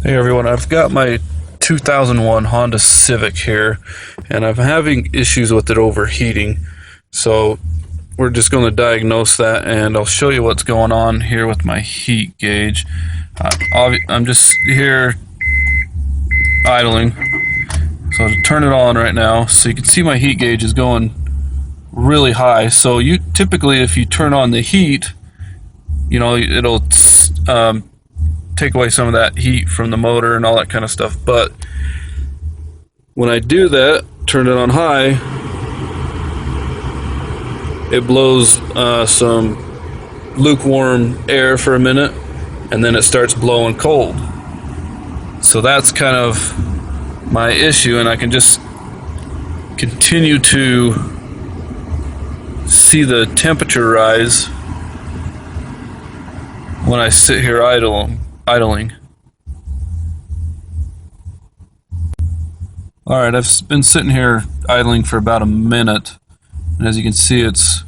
Hey everyone, I've got my 2001 Honda Civic here, and I'm having issues with it overheating. So we're just going to diagnose that, and I'll show you what's going on here with my heat gauge. I'm just here idling, so to turn it on right now, so you can see my heat gauge is going really high. So you typically, if you turn on the heat, you know, it'll take away some of that heat from the motor and all that kind of stuff. But when I do that, turn it on high, it blows some lukewarm air for a minute, and then it starts blowing cold. So that's kind of my issue, and I can just continue to see the temperature rise when I sit here idling. Alright, I've been sitting here idling for about a minute, and as you can see, it's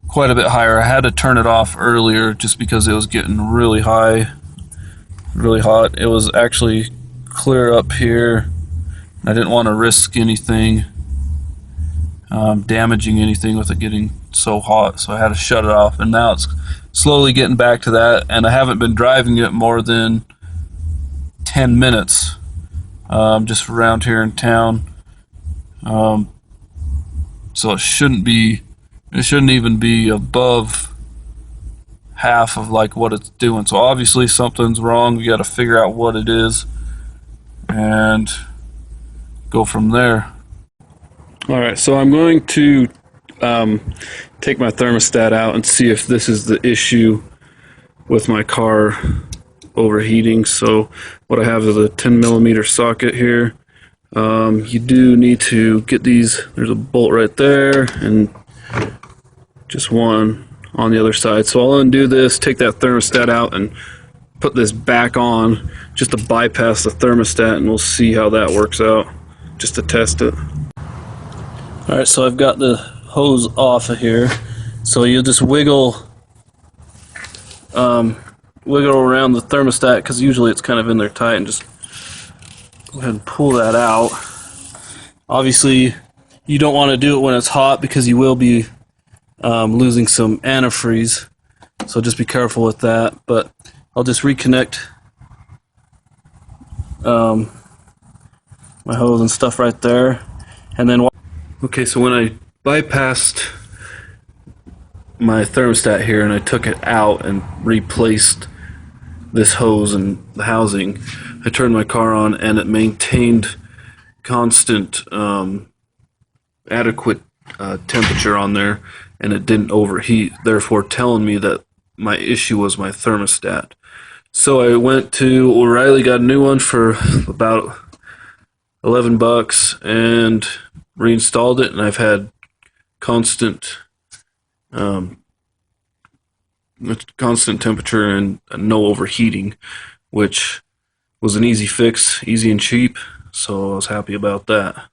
quite a bit higher. I had to turn it off earlier just because it was getting really high, really hot. It was actually clear up here. I didn't want to risk anything, damaging anything with it getting so hot, so I had to shut it off, and now it's slowly getting back to that, and I haven't been driving it more than 10 minutes, just around here in town, so it shouldn't even be above half of like what it's doing. So obviously something's wrong. We got to figure out what it is and go from there. Alright, so I'm going to take my thermostat out and see if this is the issue with my car overheating. So what I have is a 10mm socket here. You do need to get these. There's a bolt right there and just one on the other side. So I'll undo this, take that thermostat out, and put this back on just to bypass the thermostat, and we'll see how that works out, just to test it. Alright, so I've got the hose off of here, so you'll just wiggle around the thermostat, because usually it's kind of in there tight, and just go ahead and pull that out. Obviously you don't want to do it when it's hot, because you will be losing some antifreeze, so just be careful with that. But I'll just reconnect my hose and stuff right there, and then okay, so when I bypassed my thermostat here and I took it out and replaced this hose and the housing, I turned my car on and it maintained constant adequate temperature on there, and it didn't overheat, therefore telling me that my issue was my thermostat. So I went to O'Reilly, got a new one for about $11 and reinstalled it, and I've had constant temperature and no overheating, which was an easy fix, easy and cheap, so I was happy about that.